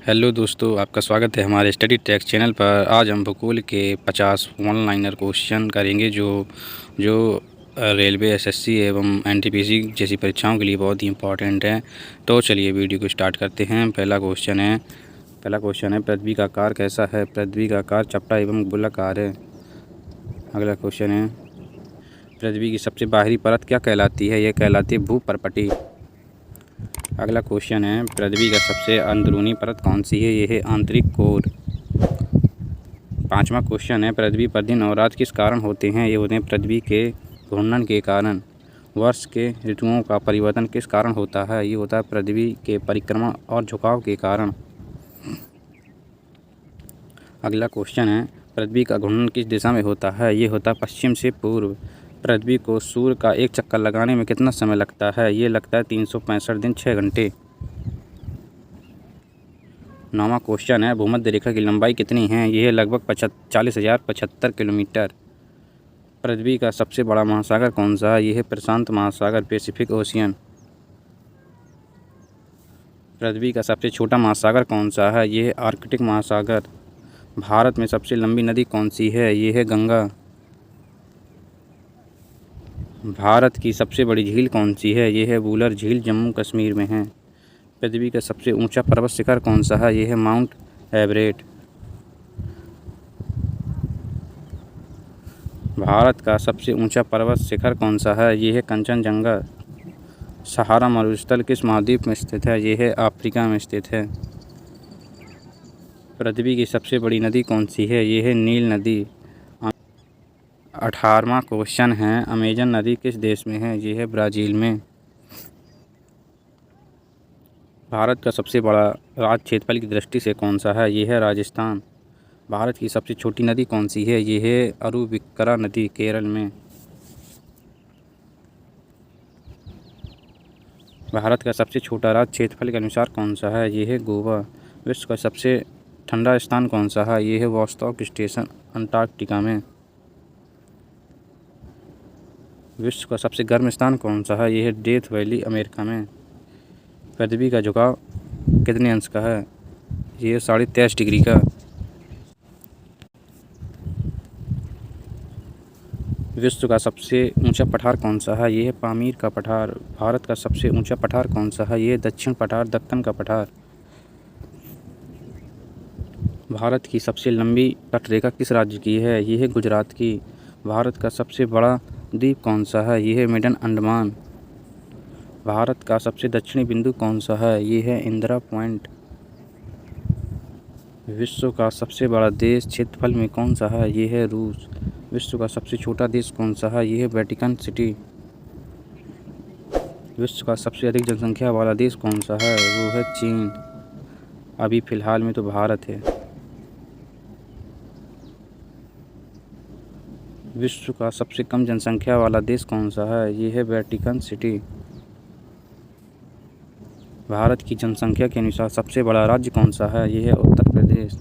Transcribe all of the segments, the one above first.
Hello दोस्तों, आपका स्वागत है हमारे स्टडी ट्रैक्स चैनल पर। आज हम भूगोल के 50 वन लाइनर क्वेश्चन करेंगे जो जो रेलवे एसएससी एवं एनटीपीसी जैसी परीक्षाओं के लिए बहुत ही इम्पोर्टेंट हैं। तो चलिए वीडियो को स्टार्ट करते हैं। पहला क्वेश्चन है पृथ्वी का आकार कैसा है? पृथ्वी का आकार चपटा एवं गोलाकार है। अगला क्वेश्चन है पृथ्वी की सबसे बाहरी परत क्या कहलाती है? यह कहलाती है भूपर्पटी। अगला क्वेश्चन है पृथ्वी का सबसे अंदरूनी परत कौन सी है? यह है आंतरिक कोर। पांचवा क्वेश्चन है पृथ्वी पर दिन और रात किस कारण होते हैं? ये होते हैं पृथ्वी के घूर्णन के कारण। वर्ष के ऋतुओं का परिवर्तन किस कारण होता है? ये होता है पृथ्वी के परिक्रमा और झुकाव के कारण। अगला क्वेश्चन है पृथ्वी का घूर्णन किस दिशा में होता है? ये होता है पश्चिम से पूर्व। पृथ्वी को सूर्य का एक चक्कर लगाने में कितना समय लगता है? ये लगता है 365 दिन 6 घंटे। नौवां क्वेश्चन है भूमध्य रेखा की लंबाई कितनी है? यह लगभग 40,075 किलोमीटर। पृथ्वी का सबसे बड़ा महासागर कौन सा है? यह है प्रशांत महासागर, पैसिफिक ओशियन। पृथ्वी का सबसे छोटा महासागर कौन सा है? यह है आर्कटिक महासागर। भारत में सबसे लंबी नदी कौन सी है? यह है गंगा। भारत की सबसे बड़ी झील कौन सी है? यह है वुलर झील, जम्मू कश्मीर में है। पृथ्वी का सबसे ऊंचा पर्वत शिखर कौन सा है? यह है माउंट एवरेस्ट। भारत का सबसे ऊंचा पर्वत शिखर कौन सा है? यह है कंचनजंगा। सहारा मरुस्थल किस महाद्वीप में स्थित है? यह है अफ्रीका में स्थित है। पृथ्वी की सबसे बड़ी नदी कौन सी है? यह है नील नदी। 18वां क्वेश्चन है अमेजन नदी किस देश में है? यह है ब्राज़ील में। भारत का सबसे बड़ा राज्य क्षेत्रफल की दृष्टि से कौन सा है? यह है राजस्थान। भारत की सबसे छोटी नदी कौन सी है? यह है अरुविक्करा नदी, केरल में। भारत का सबसे छोटा राज्य क्षेत्रफल के अनुसार कौन सा है? यह है गोवा। विश्व का सबसे ठंडा स्थान कौन सा है? यह है वोस्टॉक स्टेशन, अंटार्कटिका में। विश्व का सबसे गर्म स्थान कौन सा है? यह है डेथ वैली, अमेरिका में। पृथ्वी का झुकाव कितने अंश का है? यह 23.5 डिग्री का। विश्व का सबसे ऊंचा पठार कौन सा है? यह है पामीर का पठार। भारत का सबसे ऊंचा पठार कौन सा है? यह है दक्षिण पठार, दक्कन का पठार। भारत की सबसे लंबी तटरेखा किस राज्य की है? यह है गुजरात की। भारत का सबसे बड़ा द्वीप कौन सा है? यह है मिडन अंडमान। भारत का सबसे दक्षिणी बिंदु कौन सा है? यह है इंदिरा पॉइंट। विश्व का सबसे बड़ा देश क्षेत्रफल में कौन सा है? यह है रूस। विश्व का सबसे छोटा देश कौन सा है? यह है वेटिकन सिटी। विश्व का सबसे अधिक जनसंख्या वाला देश कौन सा है? वो है चीन। अभी फ़िलहाल में तो भारत है। विश्व का सबसे कम जनसंख्या वाला देश कौन सा है? यह है वेटिकन सिटी। भारत की जनसंख्या के अनुसार सबसे बड़ा राज्य कौन सा है? यह है उत्तर प्रदेश।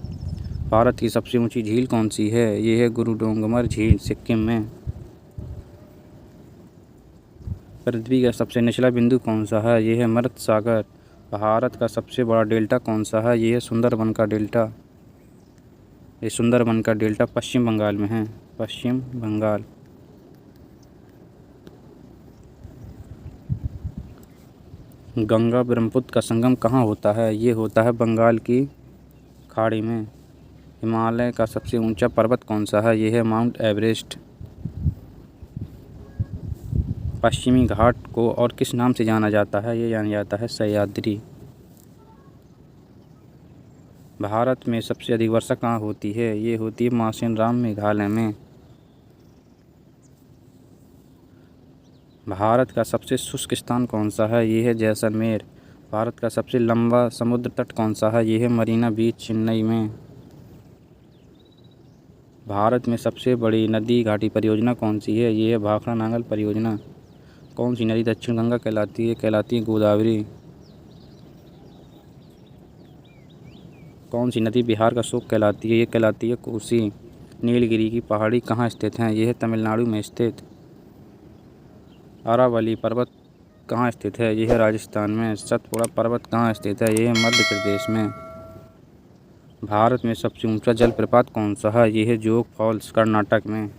भारत की सबसे ऊंची झील कौन सी है? यह है गुरुडोंगमर झील, सिक्किम में। पृथ्वी का सबसे निचला बिंदु कौन सा है? यह है मृत सागर। भारत का सबसे बड़ा डेल्टा कौन सा है? यह है सुंदरबन का डेल्टा। ये सुंदरबन का डेल्टा पश्चिम बंगाल में है, पश्चिम बंगाल। गंगा ब्रह्मपुत्र का संगम कहाँ होता है? ये होता है बंगाल की खाड़ी में। हिमालय का सबसे ऊंचा पर्वत कौन सा है? यह है माउंट एवरेस्ट। पश्चिमी घाट को और किस नाम से जाना जाता है? ये जाना जाता है सह्याद्री। भारत में सबसे अधिक वर्षा कहाँ होती है? ये होती है मासेनराम, मेघालय में। भारत का सबसे शुष्क स्थान कौन सा है? ये है जैसलमेर। भारत का सबसे लंबा समुद्र तट कौन सा है? ये है मरीना बीच, चेन्नई में। भारत में सबसे बड़ी नदी घाटी परियोजना कौन सी है? ये है भाखड़ा नांगल परियोजना। कौन सी नदी दक्षिण गंगा कहलाती है? कहलाती है गोदावरी। कौन सी नदी बिहार का शोक कहलाती है? ये कहलाती है कोसी। नीलगिरी की पहाड़ी कहाँ स्थित हैं? यह है तमिलनाडु में स्थित। अरावली पर्वत कहाँ स्थित है? यह है राजस्थान में। सतपुड़ा पर्वत कहाँ स्थित है? यह है मध्य प्रदेश में। भारत में सबसे ऊंचा जलप्रपात कौन सा है? यह है जोग फॉल्स कर्नाटक में।